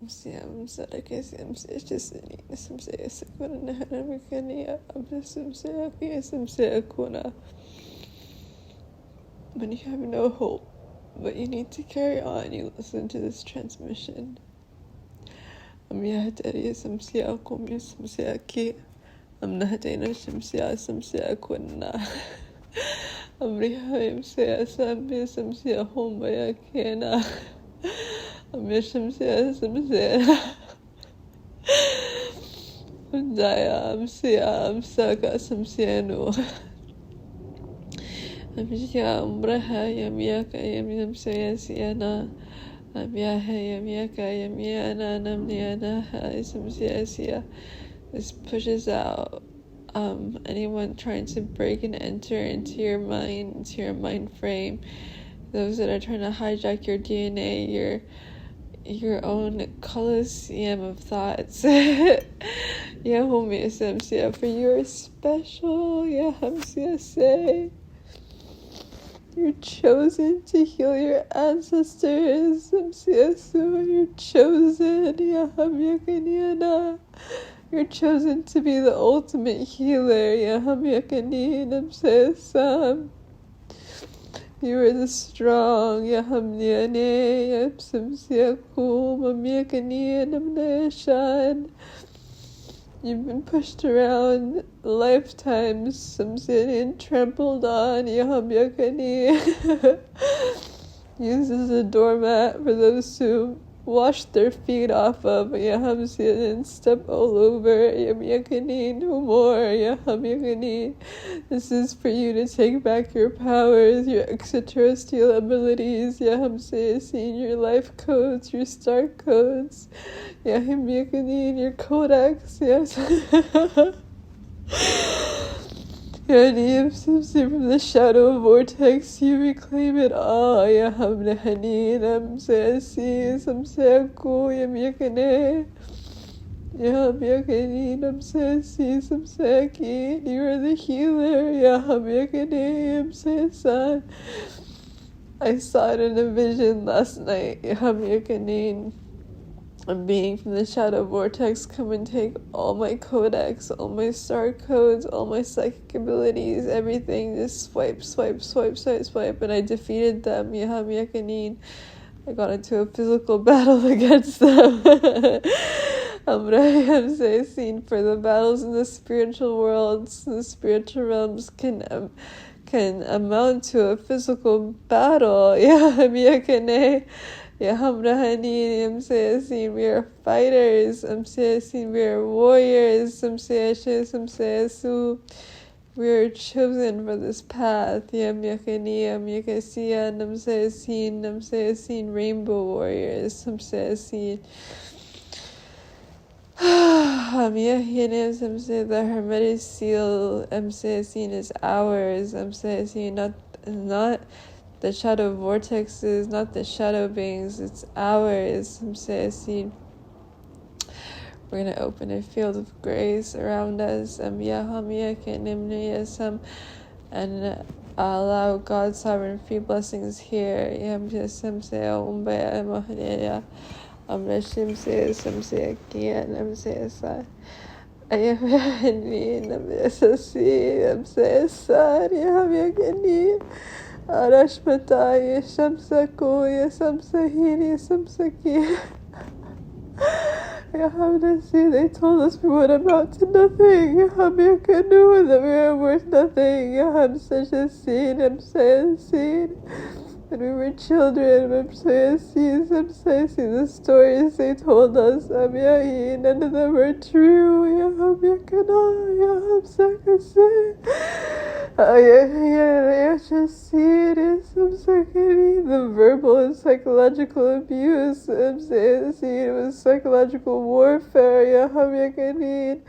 Siam Sadaka Sim Sitchesini, some say a second Hanamikania, some say some say a kuna. When you have no hope, but you need to carry on, you listen to this transmission. Yahatari some say a kumi, some say a ki. Nahatena some say a kuna. Rihaim say a some say a home by a kena. Misham says, Daya, Siam, Saka, Samsiano. Amia, Umbraha, Yamiaka, Yamiam Sayasiana. Amiaha, Yamiaka, Yamiana, Namniana, Samsiasia. This pushes out anyone trying to break and enter into your mind frame. Those that are trying to hijack your DNA, your own coliseum of thoughts. Yeah, homie, Samsia, for you're special. Yeah, Hamsia, say you're chosen to heal your ancestors. Samsia, so you're chosen. Yeah, Hamia, you're chosen to be the ultimate healer. Yeah, Hamia, Samsia, Sam. You are the strong, Yahamniane, Yapsimsiakum, Amiakani, Namneshan. You've been pushed around lifetimes, Samsian, trampled on, Yahamyakani. Used as a doormat for those who wash their feet off of, Yahamsian, and step all over, Yamyakani, no more, Yahamyakani. This is for you to take back your powers, your extraterrestrial abilities, Yahamsian, your life codes, your star codes, Yahimyakani, your codex, yes. From the shadow vortex, you reclaim it all. Yahamnahani, Namsesi, Samseku, Yamyakane. Yahamyakane, Namsesi, Samseki. You are the healer. Yahamyakane, Namsesan. I saw it in a vision last night. Yahamyakane. A being from the shadow vortex come and take all my codex, all my star codes, all my psychic abilities, everything. Just swipe, and I defeated them. Yahamyakanin. I got into a physical battle against them. Seen for the battles in the spiritual worlds, the spiritual realms can amount to a physical battle. Yahamyakane. Yahamrahani, Amsayaseen, we are fighters, Amsayaseen, we are warriors, Amsayasu, we are chosen for this path, Yamyakani, Yamyakasiya, Namsayaseen, rainbow warriors, Amsayaseen. Amyahinim, the hermetic seal, Amsayaseen is ours, Amsayaseen, not the shadow vortexes, not the shadow beings, it's ours. We're going to open a field of grace around us, and allow God's sovereign free blessings here. Arashmataya Shamsakoya Samsahini Samsaki. Yahamnasi, they told us we would amount to nothing. Yahamyaka knew that we were worth nothing. Yaham such a seed, I'm saying seed. When we were children, I'm saying seeds, I'm saying the stories they told us. Amyahi, none of them are true. Yahamyaka na, Yaham Sakasi. The verbal and psychological abuse, it was psychological warfare. Yahamyakanin,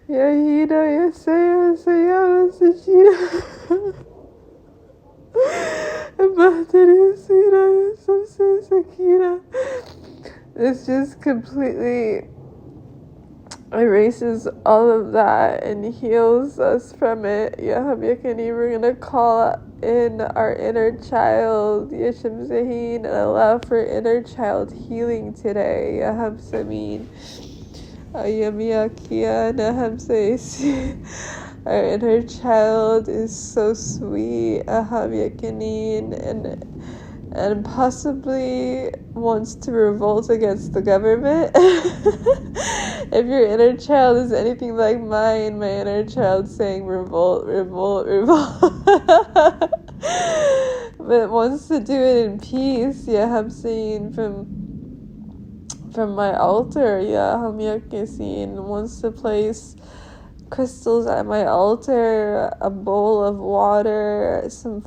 Yahida, Yasaya, Sayama, Sajida, Bahtari, Sira, Samsa, Sakina. It's just completely erases all of that and heals us from it. Yahamyakani, we're gonna call in our inner child, Yeshim Zahin, and allow for inner child healing today. Yaham Samin. Ayamiyakia Naham Sais. Our inner child is so sweet, Ahamyakanin, and possibly wants to revolt against the government. If your inner child is anything like mine, my inner child saying revolt, revolt, revolt. But wants to do it in peace. I'm seeing from my altar. Hamyakesin wants to place crystals at my altar, a bowl of water, some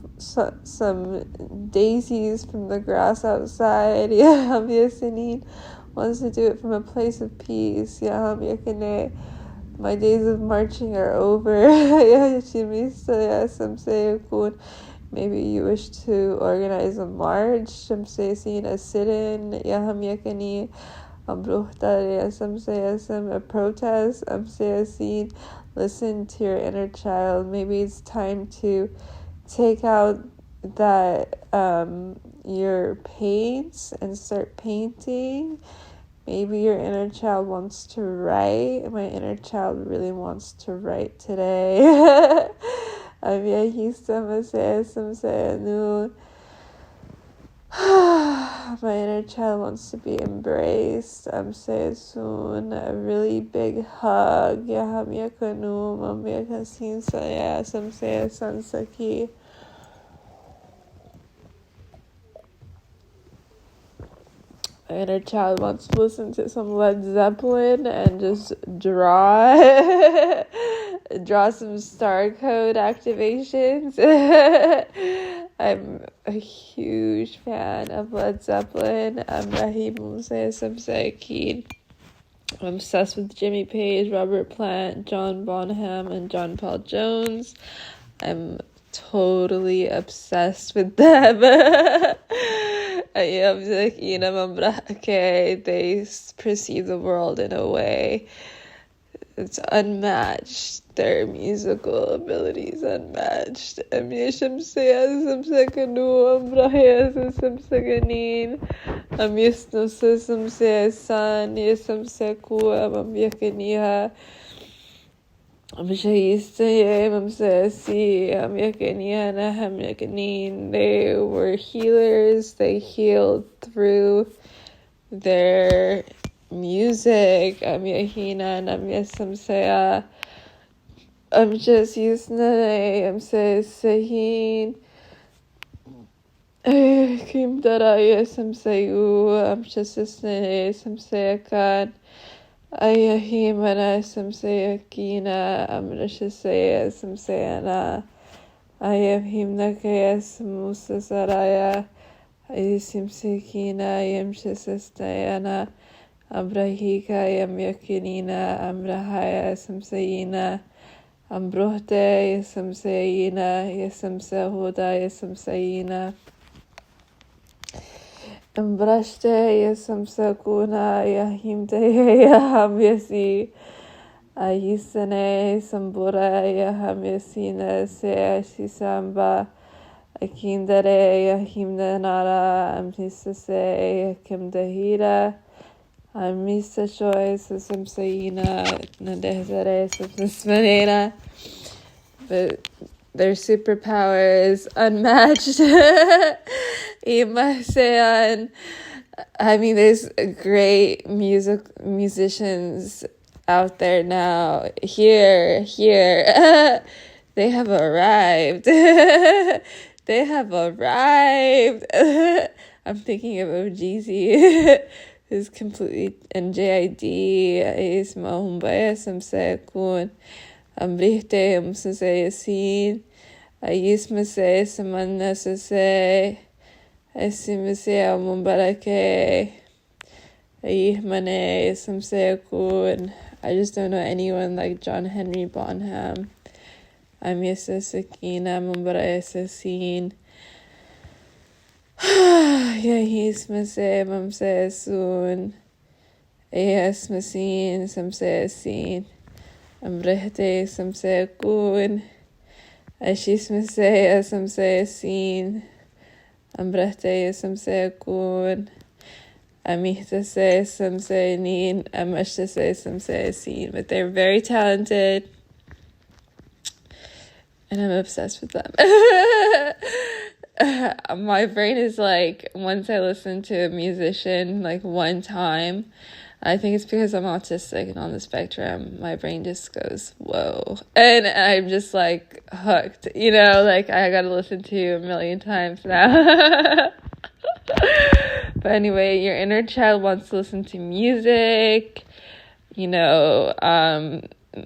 daisies from the grass outside. Hamyakesin wants to do it from a place of peace. Hamyakene. My days of marching are over. Maybe you wish to organize a march. Shamsesin a sit-in. Yahamyakani. A protest. Listen to your inner child. Maybe it's time to take out that your paints and start painting. Maybe your inner child wants to write. My inner child really wants to write today. My inner child wants to be embraced. I'm saying soon a really big hug. Sansaki. My inner child wants to listen to some Led Zeppelin and just draw some star code activations. I'm a huge fan of Led Zeppelin. I'm obsessed with Jimmy Page, Robert Plant, John Bonham, and John Paul Jones. I'm totally obsessed with them. They perceive the world in a way it's unmatched. Their musical abilities unmatched. They were healers. They healed through their music. I'm just used I'm sahin. Kim Daraya Samsayu. I'm just Samsayakan. Ayahimana Samsayakina. I'm Rashasaya Samsayana. Ayahimnakaya Samusasaraya. Ayusimsikina Yamshasastayana. Ambrahika Yamyakinina. Amrahaya Samsayina. Ambrohte Yasamsayina. Yasamsahuda Yasamsayina. Ambrashte Yasamsakuna. Yahimte Yahamyasi. Ayisane Sambura Yahamyasina Seashisamba. Akindare Yahimdanara. Amhisase Yakimdahira. Amisa Shoy Samsayina. Nadehzare Samsmanena. But their superpower is unmatched. Imasean. I mean, there's great musicians out there now. Here. They have arrived. They have arrived. I'm thinking of OGZ. Is completely NJID. Is Mahumbaya Samsakun. Ambrihte Umsase Yasin. Ayismase Samanna Sase. Asimase Mumbarake. Ayihmane Samsakun. I just don't know anyone like John Henry Bonham. I'm Yasa Sakina Mumbaraya Sasin. Yahis Mase Mamse Soon. Esmasin samsesin. Amrehte samsekun. Ashismasea samsesin. Amrehte samsekun. Amihtase samsenin. Amashtase samsesin. But they're very talented. And I'm obsessed with them. My brain is like, once I listen to a musician like one time, I think it's because I'm autistic and on the spectrum, my brain just goes, whoa. And I'm just like hooked, like I gotta listen to you a million times now. But anyway, your inner child wants to listen to music,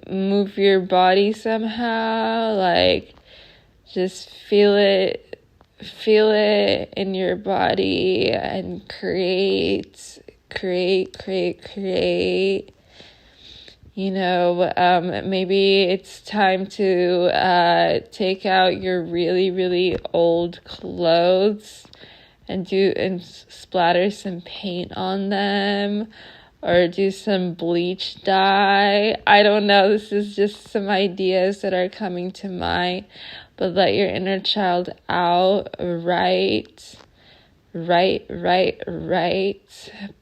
move your body somehow, like just feel it in your body and create. Maybe it's time to take out your really, really old clothes and splatter some paint on them, or do some bleach dye. I don't know, this is just some ideas that are coming to mind. But let your inner child out, write.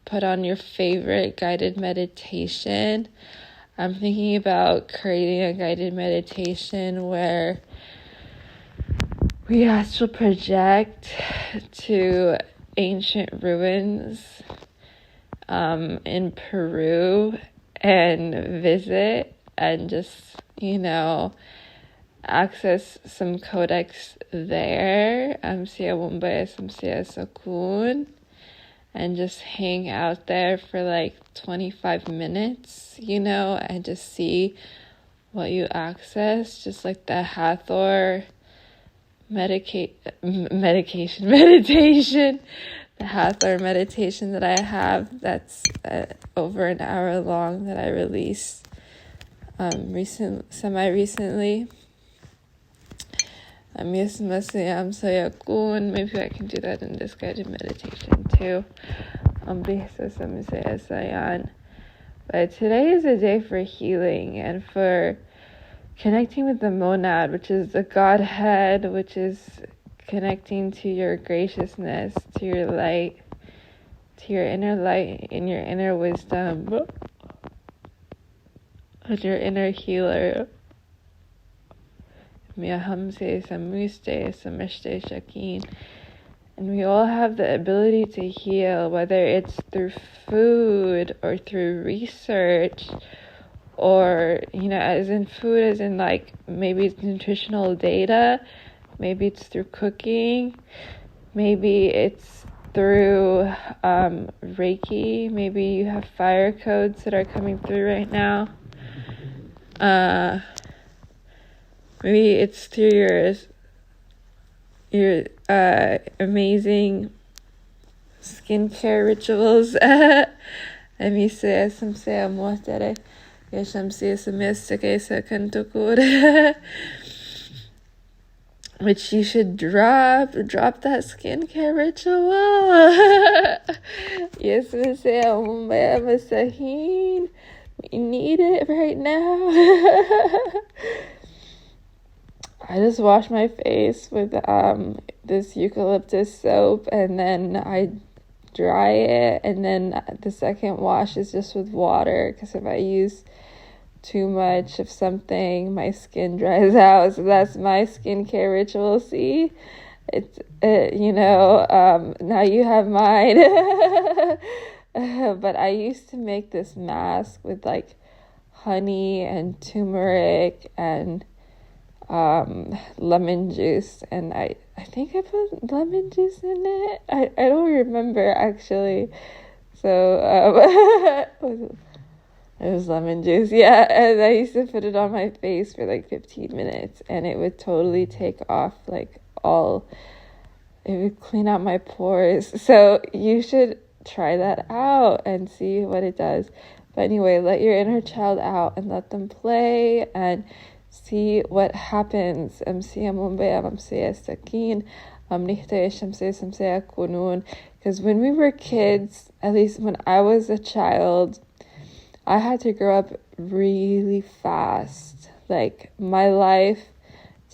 Put on your favorite guided meditation. I'm thinking about creating a guided meditation where we astral project to ancient ruins in Peru and visit and just, access some codex there. Siya Wumbaya Samsiya Sakun. And just hang out there for like 25 minutes, and just see what you access. Just like the Hathor meditation. The Hathor meditation that I have, that's over an hour long, that I released semi-recently. Maybe I can do that in this guided meditation too. But today is a day for healing and for connecting with the monad, which is the Godhead, which is connecting to your graciousness, to your light, to your inner light and your inner wisdom, and your inner healer. And we all have the ability to heal, whether it's through food or through research, or as in food, as in like maybe it's nutritional data, maybe it's through cooking, maybe it's through Reiki, maybe you have fire codes that are coming through right now. Maybe it's through your amazing skincare rituals. Which you should drop that skincare ritual. Yes, we need it right now. I just wash my face with this eucalyptus soap, and then I dry it, and then the second wash is just with water, because if I use too much of something, my skin dries out. So that's my skincare ritual. See, it's now you have mine. But I used to make this mask with like honey and turmeric and lemon juice, and I think I put lemon juice in it. I don't remember actually. So it was lemon juice, yeah. And I used to put it on my face for like 15 minutes, and it would totally take off like all. It would clean out my pores. So you should try that out and see what it does. But anyway, let your inner child out and let them play and see what happens. Because when we were kids, at least when I was a child, I had to grow up really fast. Like, my life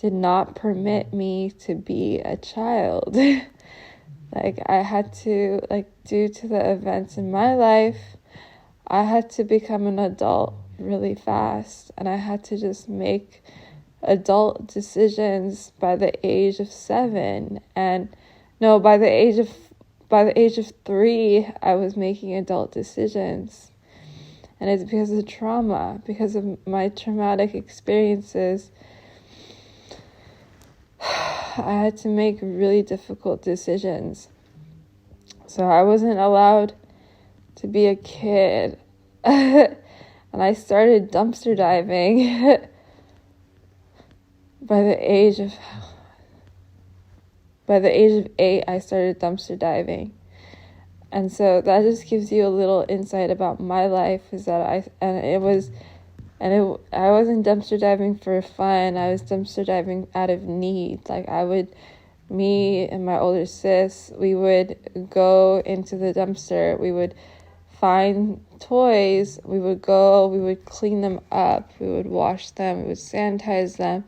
did not permit me to be a child. Like, I had to, like, due to the events in my life, I had to become an adult really fast, and I had to just make adult decisions by the age of 7. And no, by the age of 3, I was making adult decisions. And it's because of trauma, because of my traumatic experiences. I had to make really difficult decisions. So I wasn't allowed to be a kid. And I started dumpster diving by the age of 8. I started dumpster diving. And so that just gives you a little insight about my life, is that I wasn't dumpster diving for fun. I was dumpster diving out of need. Like, me and my older sis, we would go into the dumpster. We would find toys. We would clean them up. We would wash them. We would sanitize them.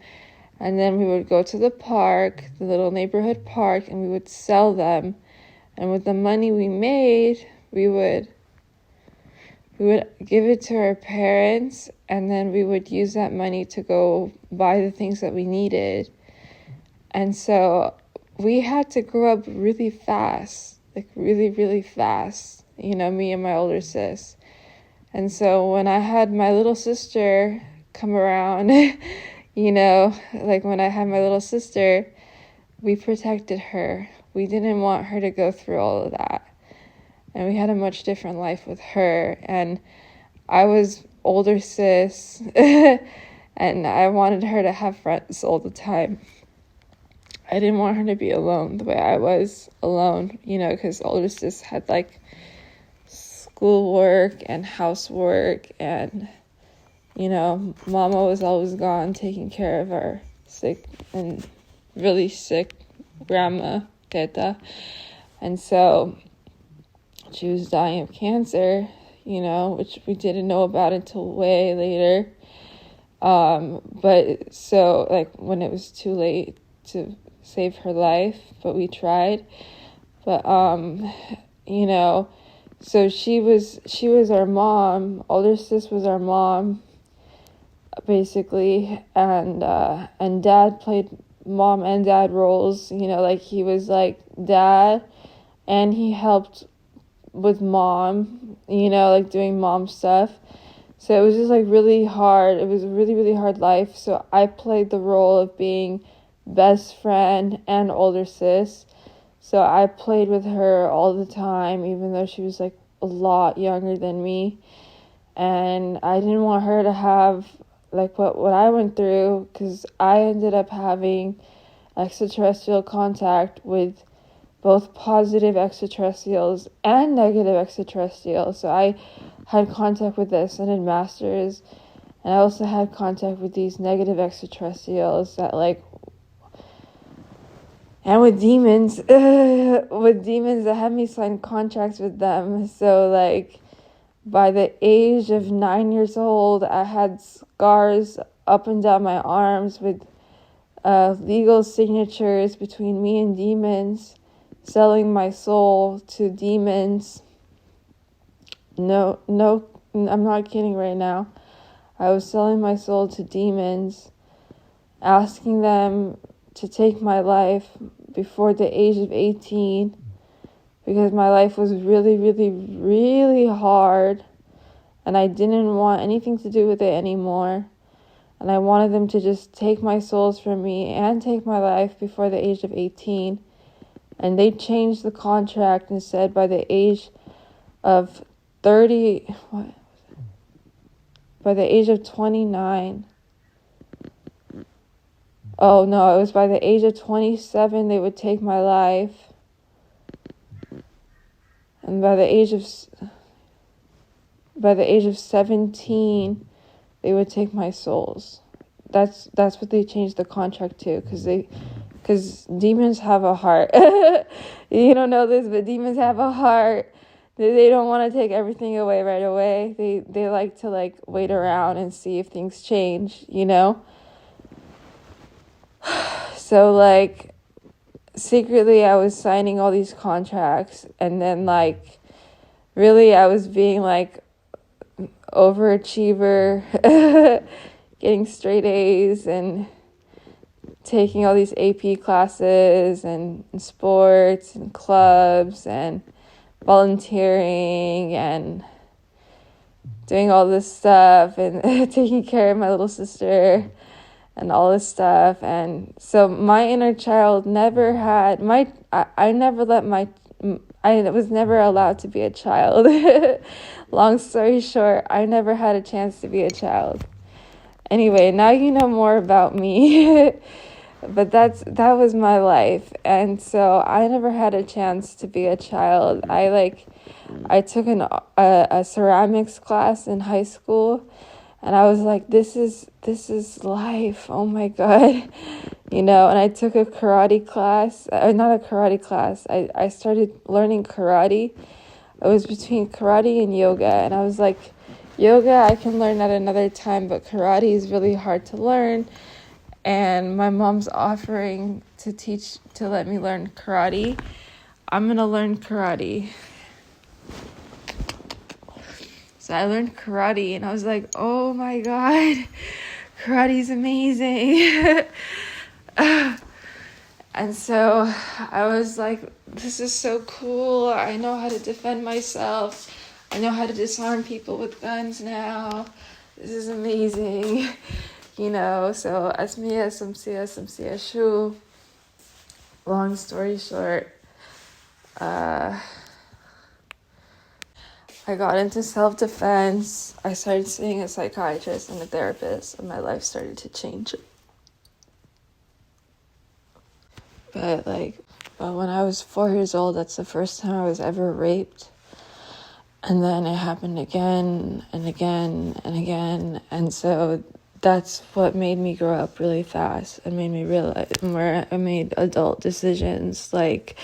And then we would go to the park, the little neighborhood park, and we would sell them. And with the money we made, we would give it to our parents, and then we would use that money to go buy the things that we needed. And so we had to grow up really fast, like really, really fast, me and my older sis. And so when I had my little sister come around, like when I had my little sister, we protected her. We didn't want her to go through all of that. And we had a much different life with her. And I was older sis, and I wanted her to have friends all the time. I didn't want her to be alone the way I was alone, because older sis had like schoolwork and housework, and, mama was always gone taking care of our sick and really sick grandma, Teta. And so she was dying of cancer, which we didn't know about until way later. But so, like, when it was too late to save her life, but we tried. But, so she was our mom. Older sis was our mom, basically. And dad played mom and dad roles, like he was like dad, and he helped with mom, like doing mom stuff. So it was just like really hard. It was a really, really hard life. So I played the role of being best friend and older sis. So I played with her all the time, even though she was like a lot younger than me. And I didn't want her to have like what I went through, because I ended up having extraterrestrial contact with both positive extraterrestrials and negative extraterrestrials. So I had contact with the Ascended Masters, and I also had contact with these negative extraterrestrials and with demons, that had me sign contracts with them. So like, by the age of 9 years old, I had scars up and down my arms with legal signatures between me and demons, selling my soul to demons. No, I'm not kidding right now. I was selling my soul to demons, asking them to take my life before the age of 18, because my life was really, really, really hard, and I didn't want anything to do with it anymore. And I wanted them to just take my souls from me and take my life before the age of 18. And they changed the contract and said by the age of 30, by the age of 29. Oh no, it was by the age of 27 they would take my life. And by the age of 17, they would take my souls. That's what they changed the contract to, because demons have a heart. You don't know this, but demons have a heart. they don't want to take everything away right away. They like to like wait around and see if things change, you know? So like secretly I was signing all these contracts, and then like really I was being like overachiever, getting straight A's and taking all these AP classes and sports and clubs and volunteering and doing all this stuff and taking care of my little sister and all this stuff. And so my inner child never had I never let I was never allowed to be a child. Long story short, I never had a chance to be a child. Anyway, now you know more about me. But that was my life. And so I never had a chance to be a child. I took a ceramics class in high school, and I was like, this is life. Oh my God. And I took a karate class, not a karate class. I started learning karate. It was between karate and yoga, and I was like, yoga I can learn at another time, but karate is really hard to learn. And my mom's offering to let me learn karate. I'm gonna learn karate. So I learned karate, and I was like, oh my God, karate's amazing. And so I was like, this is so cool. I know how to defend myself. I know how to disarm people with guns now. This is amazing. So asmiya samsiya shu. Long story short, I got into self-defense. I started seeing a psychiatrist and a therapist, and my life started to change. But when I was 4 years old, that's the first time I was ever raped. And then it happened again and again and again. And so that's what made me grow up really fast and made me realize where I made adult decisions. Like,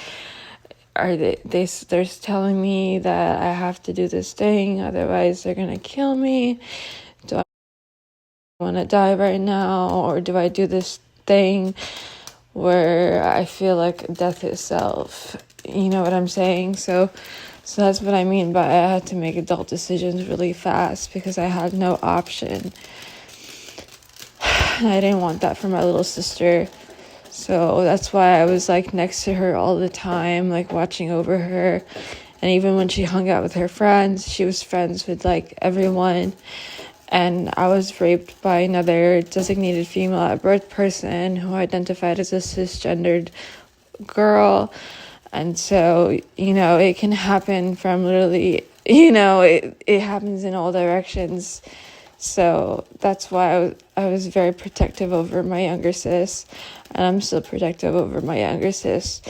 they're telling me that I have to do this thing, otherwise they're gonna kill me. Do I want to die right now, or do I do this thing where I feel like death itself? You know what I'm saying? So that's what I mean by I had to make adult decisions really fast because I had no option. I didn't want that for my little sister. So that's why I was next to her all the time, watching over her. And even when she hung out with her friends, she was friends with everyone. And I was raped by another designated female at birth person who identified as a cisgendered girl. And so, it can happen from literally, it happens in all directions. So that's why I was very protective over my younger sis, and I'm still protective over my younger sis.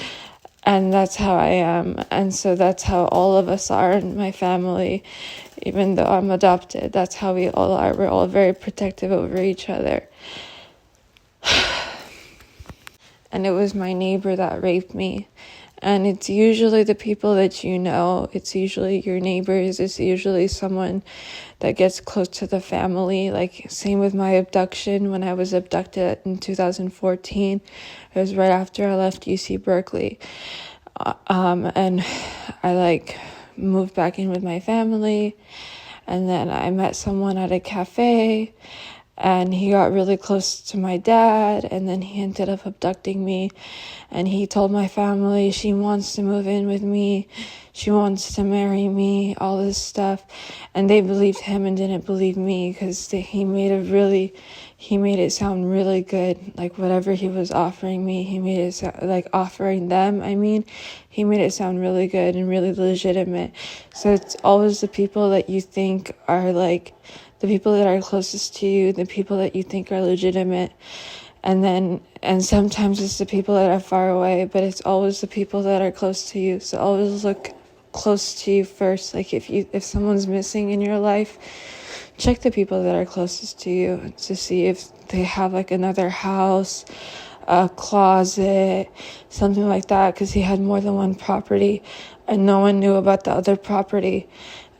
And that's how I am. And so that's how all of us are in my family, even though I'm adopted. That's how we all are. We're all very protective over each other. And it was my neighbor that raped me. And it's usually the people that you know. It's usually your neighbors. It's usually someone that gets close to the family. Same with my abduction. When I was abducted in 2014, it was right after I left UC Berkeley. And I moved back in with my family. And then I met someone at a cafe. And he got really close to my dad, and then he ended up abducting me. And he told my family she wants to move in with me, she wants to marry me, all this stuff. And they believed him and didn't believe me because he made it sound really good. Whatever he was offering me, he made it sound offering them. He made it sound really good and really legitimate. So it's always the people that you think are the people that are closest to you, the people that you think are legitimate. And sometimes it's the people that are far away, but it's always the people that are close to you. So always look close to you first. If someone's missing in your life, check the people that are closest to you to see if they have another house, a closet, something like that, because he had more than one property. and no one knew about the other property.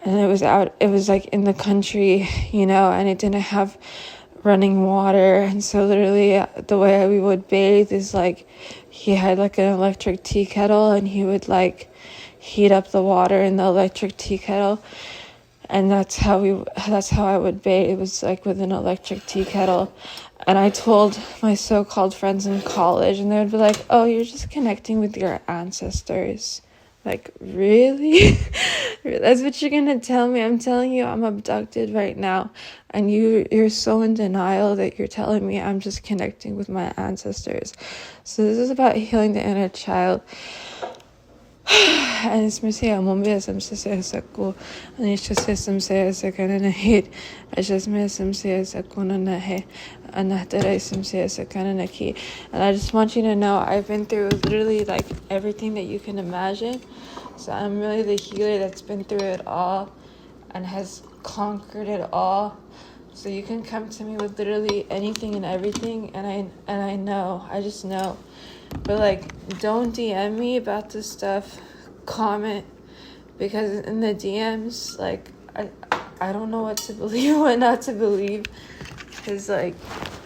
And it was like in the country, and it didn't have running water. And so literally the way we would bathe is like he had like an electric tea kettle, and he would like heat up the water in the electric tea kettle. And that's how I would bathe. It was like with an electric tea kettle. And I told my so-called friends in college, and they would be like, "Oh, you're just connecting with your ancestors." Like, really? That's what you're gonna tell me? I'm telling you I'm abducted right now, and you're so in denial that you're telling me I'm just connecting with my ancestors. So this is about healing the inner child. And it's messy. I'm on this. I'm just saying so. And it's just some say so kind of hate. I just miss some say so kind of hey. And that I some say so kind of key. And I just want you to know I've been through literally like everything that you can imagine. So I'm really the healer that's been through it all and has conquered it all. So you can come to me with literally anything and everything, and I know, I just know. But like, don't DM me about this stuff. Comment, because in the DMs, like, I don't know what to believe, what not to believe. Because like,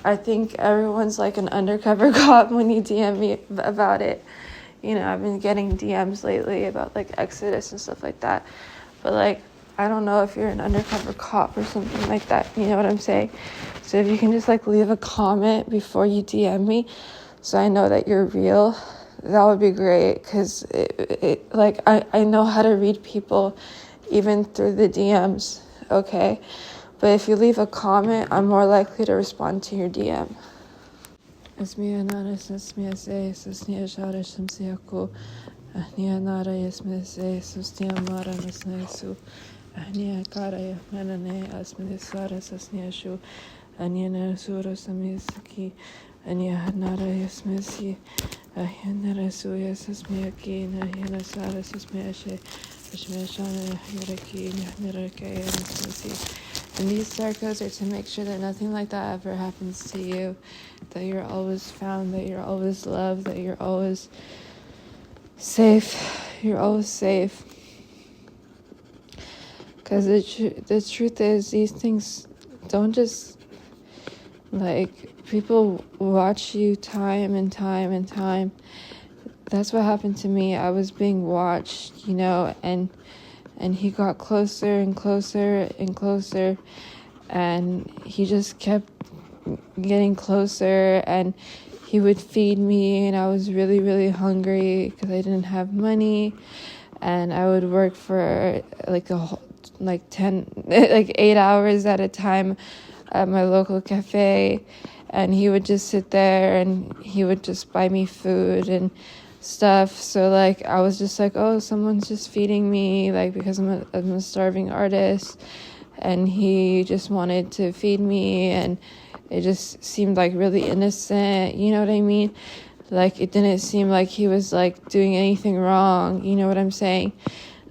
I think everyone's like an undercover cop when you DM me about it. I've been getting DMs lately about like Exodus and stuff like that. But like, I don't know if you're an undercover cop or something like that. You know what I'm saying? So if you can just like leave a comment before you DM me, so I know that you're real, that would be great. Because like I know how to read people even through the DMs, okay? But if you leave a comment, I'm more likely to respond to your DM. Esmia nara sasmia se sasnia shara shamsiaku. Ahnia nara yasmia se sustia mara nasnesu. Ahnia kara yahmanane asmia sara sasniashu. Ahnia nasura samisaki. Ahnia nara yasmisi. Ahnia nara suya sasmiaki. Ahnia sara sasmiashe. Ashmia shana yaraki. Ahnia kaya nasmisi. And these circles are to make sure that nothing like that ever happens to you, that you're always found, that you're always loved, that you're always safe. You're always safe. Because the truth is, these things don't just, like, people watch you time and time and time. That's what happened to me. I was being watched, and he got closer and closer and closer, and he just kept getting closer, and he would feed me, and I was really, really hungry because I didn't have money, and I would work for like 8 hours at a time at my local cafe, and he would just sit there and he would just buy me food and stuff. So like I was just like, oh, someone's just feeding me, like, because I'm a starving artist, and he just wanted to feed me, and it just seemed like really innocent, you know what I mean? Like, it didn't seem like he was like doing anything wrong, you know what I'm saying?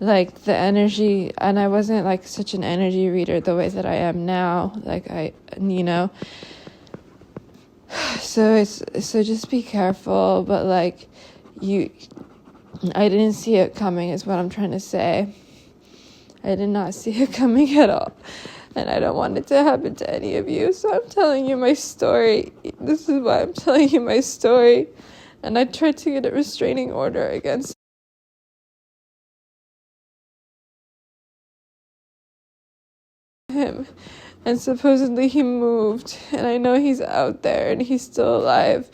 Like the energy, and I wasn't like such an energy reader the way that I am now, like so just be careful. But like, I didn't see it coming is what I'm trying to say. I did not see it coming at all. And I don't want it to happen to any of you. So I'm telling you my story. This is why I'm telling you my story. And I tried to get a restraining order against him. And supposedly he moved. And I know he's out there and he's still alive.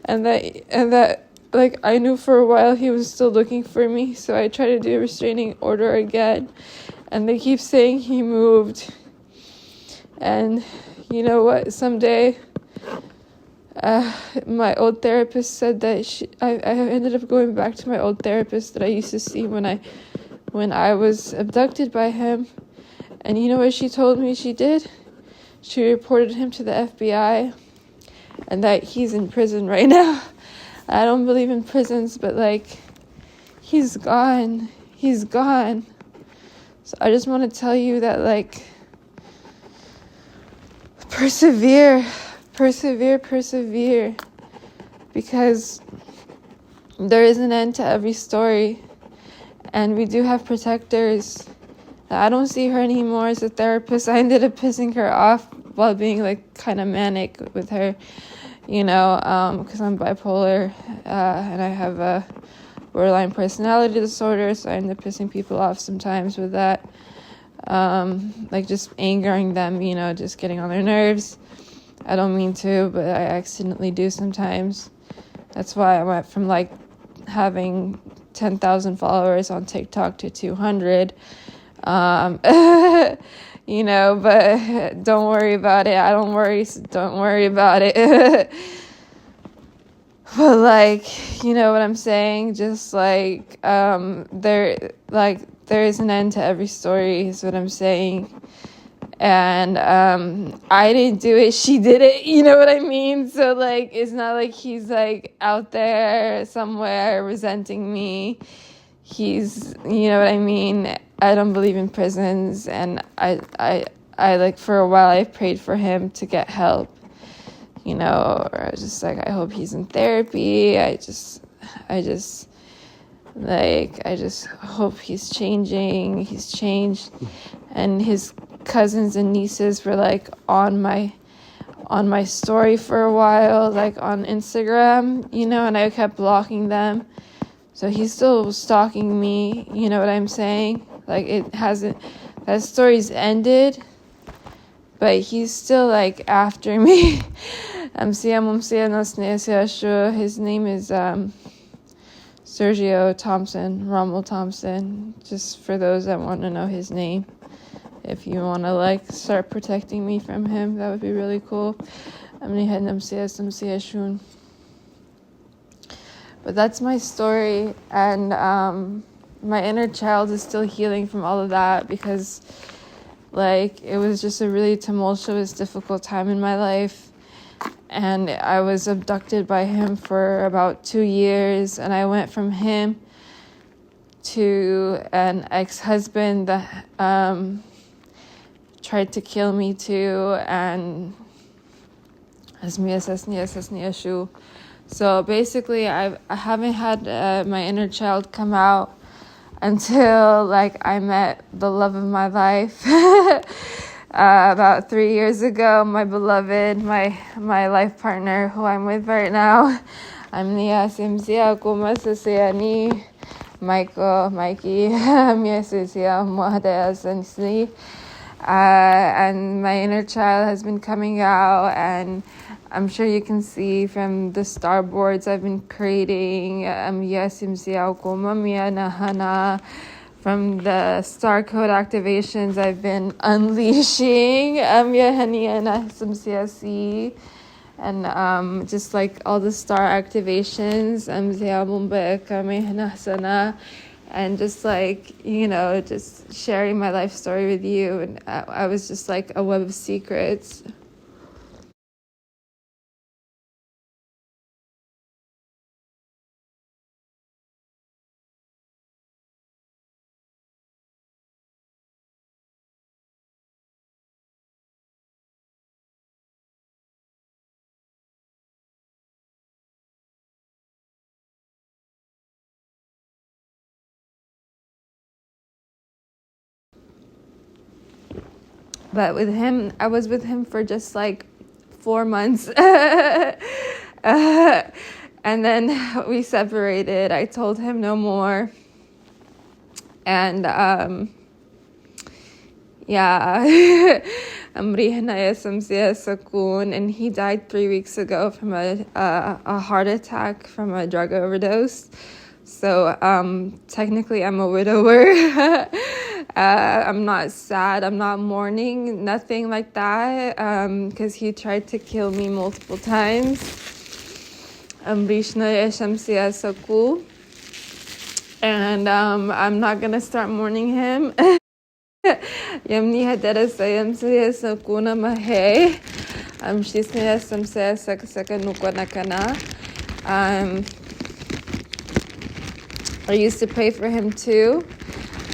And that like, I knew for a while he was still looking for me, so I tried to do a restraining order again, and they keep saying he moved. And you know what? Someday, my old therapist said that I ended up going back to my old therapist that I used to see when I was abducted by him. And you know what she told me she did? She reported him to the FBI, and that he's in prison right now. I don't believe in prisons, but like, he's gone. He's gone. So I just want to tell you that, like, persevere, because there is an end to every story. And we do have protectors. I don't see her anymore as a therapist. I ended up pissing her off while being like kind of manic with her, because I'm bipolar, and I have a borderline personality disorder, so I end up pissing people off sometimes with that, like just angering them, just getting on their nerves. I don't mean to, but I accidentally do sometimes. That's why I went from like having 10,000 followers on TikTok to 200. But don't worry about it. Don't worry about it. But like, you know what I'm saying? Just like, there is an end to every story is what I'm saying. And I didn't do it, she did it, you know what I mean? So like, it's not like he's like out there somewhere resenting me. He's, you know what I mean? I don't believe in prisons, and I like for a while I prayed for him to get help, or I was just like, I hope he's in therapy. I just hope he's changing. He's changed. And his cousins and nieces were like on my story for a while, like on Instagram, and I kept blocking them. So he's still stalking me, you know what I'm saying? Like that story's ended, but he's still like after me. His name is Sergio Thompson, Rommel Thompson, just for those that want to know his name. If you want to like start protecting me from him, that would be really cool. But that's my story, and my inner child is still healing from all of that, because like it was just a really tumultuous, difficult time in my life, and I was abducted by him for about 2 years, and I went from him to an ex-husband that tried to kill me too, and so basically I haven't had my inner child come out until like I met the love of my life about 3 years ago. My beloved, my life partner who I'm with right now. I'm Nia Simsia Kumasasiani Mikey Miasusia Mohadea Sensi. And my inner child has been coming out, and I'm sure you can see from the star boards I've been creating, from the star code activations I've been unleashing, and just like all the star activations, and just like, just sharing my life story with you, and I was just like a web of secrets. But with him, I was with him for just like 4 months. And then we separated. I told him no more. And and he died 3 weeks ago from a heart attack from a drug overdose. So technically I'm a widower. I'm not sad, I'm not mourning, nothing like that, because he tried to kill me multiple times. And I'm not gonna start mourning him. I used to pray for him too.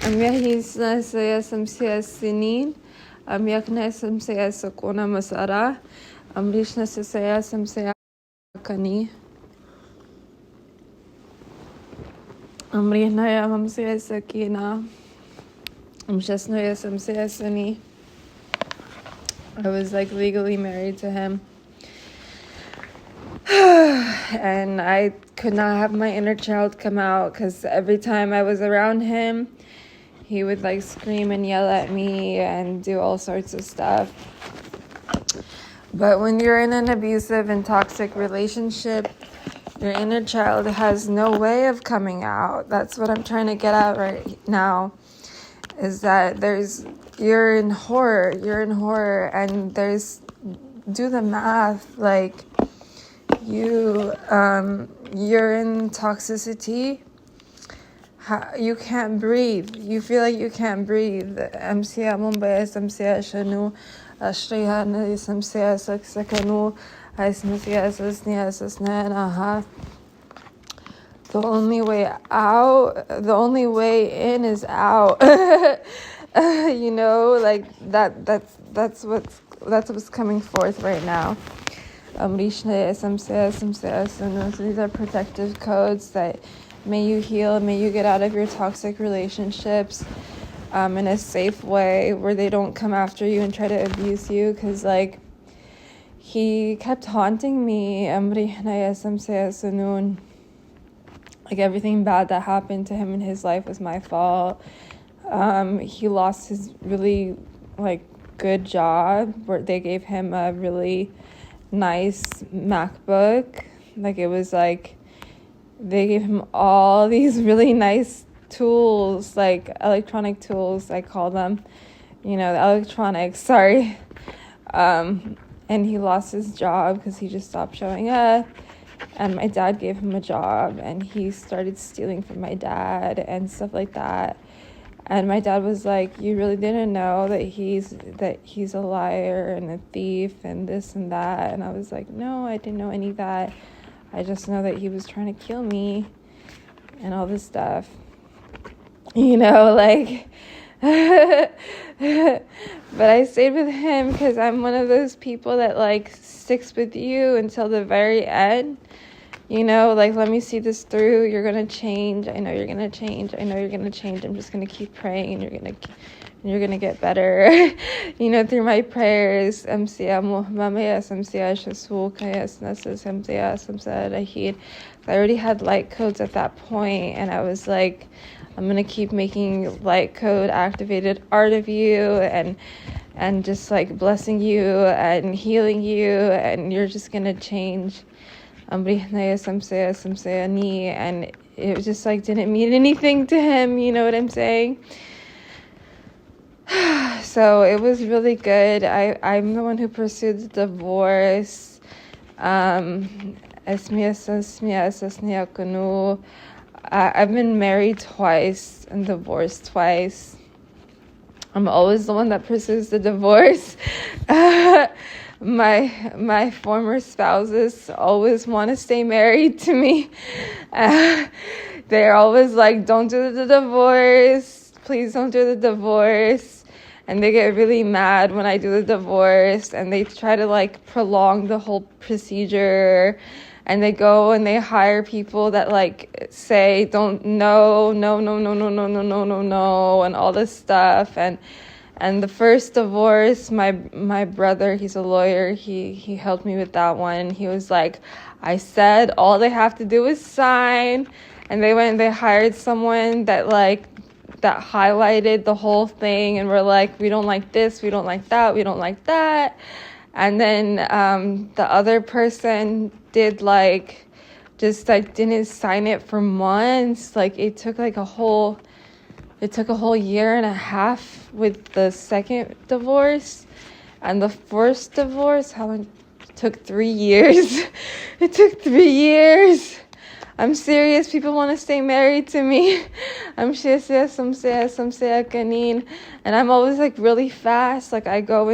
He's sinin. Masara. Amrihnaya Mamsaya Sakina. Amshasnoya Samsaya Suni. I was like legally married to him. And I could not have my inner child come out because every time I was around him, he would like scream and yell at me and do all sorts of stuff. But when you're in an abusive and toxic relationship, your inner child has no way of coming out. That's what I'm trying to get at right now, is that you're in horror, and do the math, like, you're in toxicity. You can't breathe. You feel like you can't breathe. MCA Mumbai, MCA Shanu, Ashriyan, MCA Saksakanu, MCA Sasnia, The only way out, the only way in is out. Like that's what's coming forth right now. These are protective codes that may you heal, may you get out of your toxic relationships in a safe way where they don't come after you and try to abuse you, because like he kept haunting me. Like everything bad that happened to him in his life was my fault. He lost his really like good job where they gave him a really nice MacBook. Like it was like they gave him all these really nice tools, like electronic tools, I call them, the electronics, sorry. And he lost his job because he just stopped showing up. And my dad gave him a job, and he started stealing from my dad and stuff like that. And my dad was like, "You really didn't know that he's a liar and a thief and this and that." And I was like, "No, I didn't know any of that. I just know that he was trying to kill me and all this stuff." Like... But I stayed with him because I'm one of those people that like sticks with you until the very end. Like, let me see this through. You're gonna change. I know you're gonna change. I'm just gonna keep praying, and you're gonna get better. Through my prayers. I already had light codes at that point, and I was like, I'm gonna keep making light code activated art of you, and just like blessing you and healing you, and you're just gonna change. And it just like didn't mean anything to him, you know what I'm saying? So it was really good. I'm the one who pursued the divorce. I've been married twice and divorced twice. I'm always the one that pursues the divorce. My former spouses always want to stay married to me. They're always like, "Don't do the divorce. Please don't do the divorce." And they get really mad when I do the divorce, and they try to like prolong the whole procedure. And they go and they hire people that like say, no, and all this stuff. And the first divorce, my brother, he's a lawyer, he helped me with that one. He was like, I said all they have to do is sign. And they went and they hired someone that highlighted the whole thing, and we're like, we don't like this, we don't like that, we don't like that. And then the other person didn't sign it for months. Like it took a whole year and a half with the second divorce. And the first divorce, how long? It took 3 years. It took 3 years. I'm serious. People want to stay married to me. And I'm always like really fast. Like I go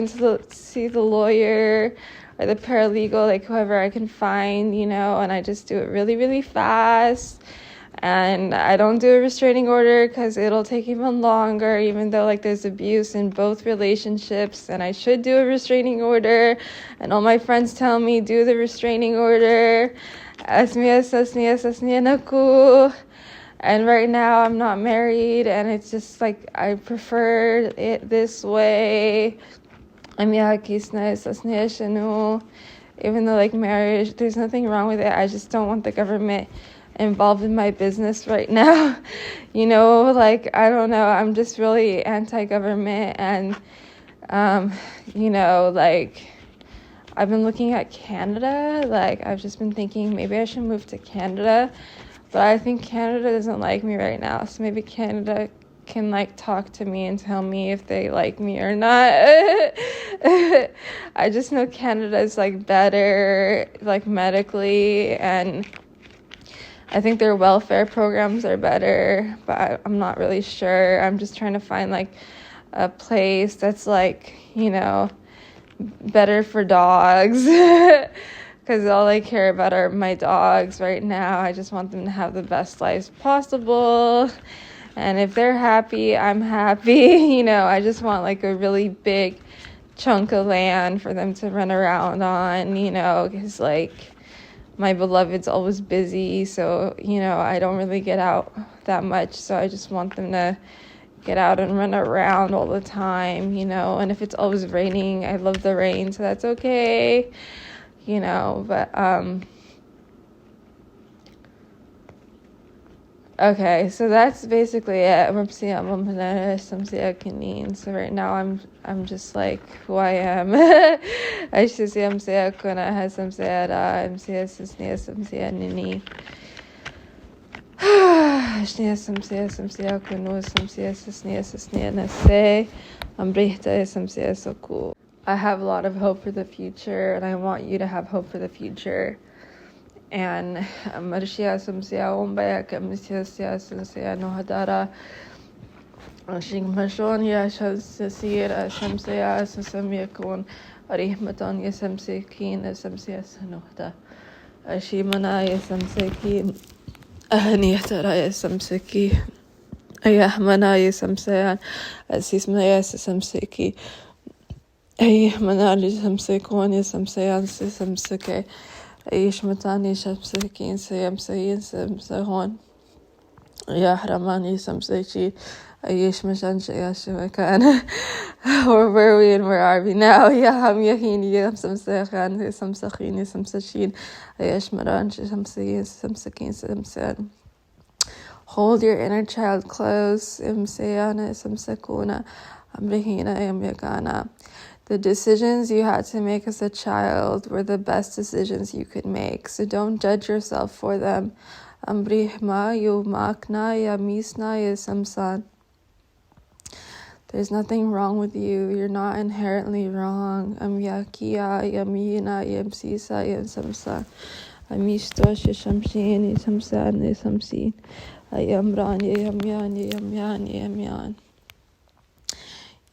see the lawyer or the paralegal, like whoever I can find, and I just do it really, really fast. And I don't do a restraining order because it'll take even longer, even though like there's abuse in both relationships, and I should do a restraining order. And all my friends tell me, do the restraining order. And right now I'm not married, and it's just like I prefer it this way. Even though like marriage, there's nothing wrong with it. I just don't want the government involved in my business right now. Like, I don't know. I'm just really anti-government, and like, I've been looking at Canada. Like, I've just been thinking maybe I should move to Canada, but I think Canada doesn't like me right now. So maybe Canada can like talk to me and tell me if they like me or not. I just know Canada is like better, like medically, and I think their welfare programs are better, but I'm not really sure. I'm just trying to find like a place that's like, better for dogs, because all I care about are my dogs right now. I just want them to have the best lives possible, and if they're happy, I'm happy. I just want like a really big chunk of land for them to run around on, because like my beloved's always busy, so I don't really get out that much, so I just want them to get out and run around all the time, and if it's always raining, I love the rain, so that's okay, but okay, so that's basically it. So right now I'm just like who I am. I have a lot of hope for the future, and I want you to have hope for the future. And Ayahmana Samsayan, Asismaya Samseki, Ayahmanali Samsekon, Samsayan, Samseke, Ayishmatani Samsekin, Samsayin, Samsahon, Yahramani Samseki, Ayishmashan Shayashimakan. Where were we and where are we now? Yaham Yahin, Yam Samsahan, Samsachin, Samsachin, Ayashmaran, Samsayin, Samsakin, Samsan. Hold your inner child close. The decisions you had to make as a child were the best decisions you could make, so don't judge yourself for them. There's nothing wrong with you. You're not inherently wrong.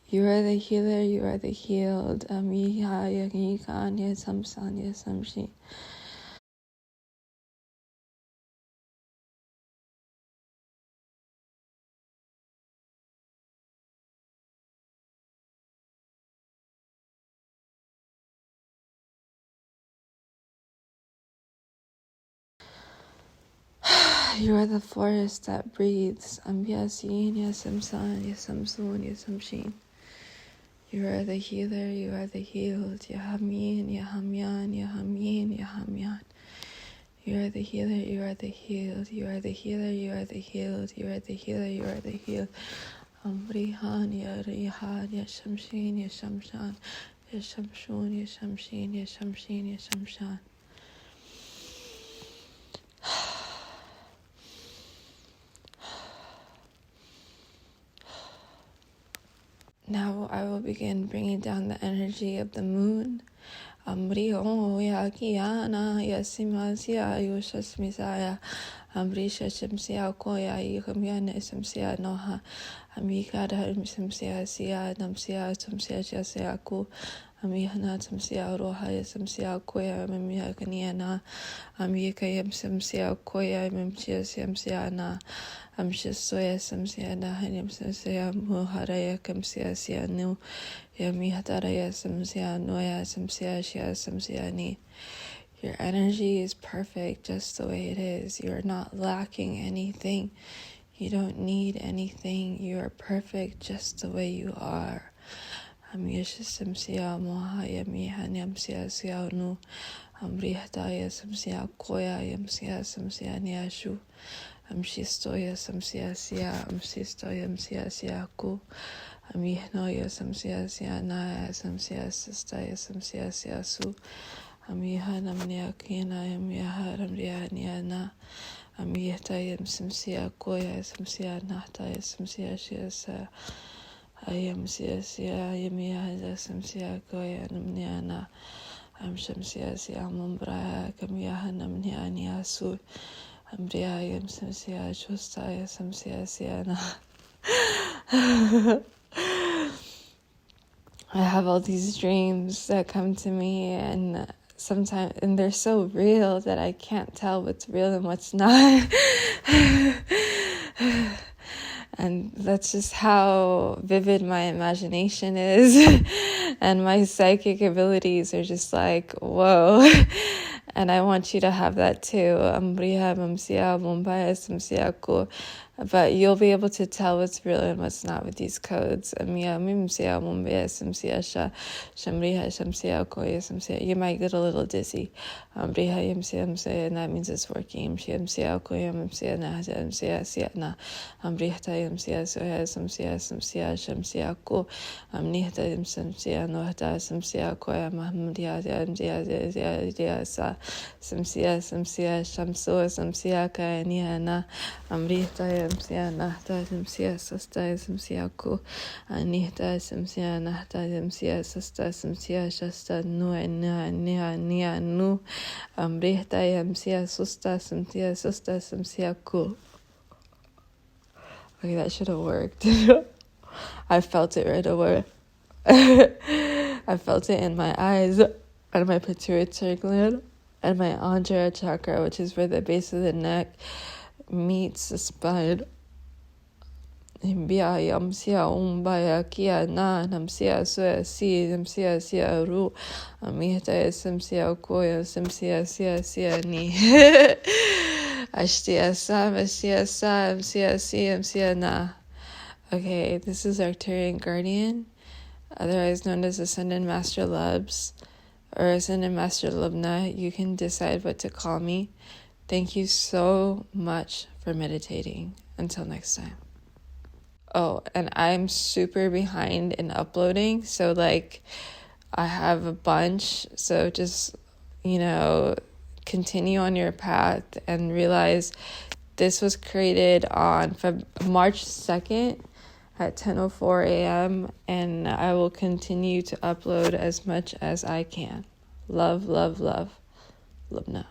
You are the healer, you are the healed. You are the forest that breathes. You are the healer, you are the healed. Yahamin, Yahamyan, Yahamin, Yahamyan. You are the healer, you are the healed. You are the healer, you are the healed. You are the healer, you are the healed. Amrihan, Ya Rihan, Ya Shamshin, Ya Shamshan. Ya Shamshun, Ya Shamshin, Ya Shamshin, Ya Shamshan. Now I will begin bringing down the energy of the moon. Amriho Yakiana Yasimasia Yushasmisaya Amrisha Shimsia Koya Yikamyana Samsia Noha Amikada Samsia Sia Namsia Samsia Jasiaku Amihana Samsia Roha Samsia Koya Mimiakaniana Amikayam Samsia Koya Mimchia Samsiana Amshisoya Samsiana Hanyam Samsia Muharaya Kamsia Sianu Yami Hataraya Samsia Noya Samsia Shia Samsiani. Your energy is perfect just the way it is. You are not lacking anything. You don't need anything. You are perfect just the way you are. Samsia Mohaya Mihanyam Sia Sia Nu Amrihataya Samsia Koya Yamsia Samsia Niashu Amshistoya Samsia Sia Amshistoya Sia Sia Ku Amihnoya Samsia Sia Naya Samsia Sistaya Samsia Sia Su Amihanam Niakina Yamyaharam Rianiana Amihataya Samsia Koya Samsia Nahtaya Samsia Shia Ayam sia sia yamiya sam sia koya namniana am sham sia sia mumbraya kamiya namniani asu amriya yam sam sia chustaya sam sia sia na. I have all these dreams that come to me, and sometimes, and they're so real that I can't tell what's real and what's not. And that's just how vivid my imagination is. And my psychic abilities are just like, whoa. And I want you to have that too. But you'll be able to tell what's real and what's not with these codes. You might get a little dizzy. And that means it's working. Samsia nahta samsia sasta samsia ku anihta samsia nahta samsia sasta samsia shasta nu nu amrihta samsia susta samsia susta samsia ku. Okay, that should have worked. I felt it right away. I felt it in my eyes and my pituitary gland and my Anjara chakra, which is where the base of the neck meets the spine. Yam sia umbaya kia na namsia soya si namsia sia ru amita samsia koya samsia sia ni ashtia sam sia na. Okay, this is Arcturian Guardian, otherwise known as Ascended Master Lubs or Ascended Master Lubna. You can decide what to call me. Thank you so much for meditating. Until next time. Oh, and I'm super behind in uploading. So, I have a bunch. So just, continue on your path and realize this was created on March 2nd at 10:04 a.m. And I will continue to upload as much as I can. Love, love, love. Lubna.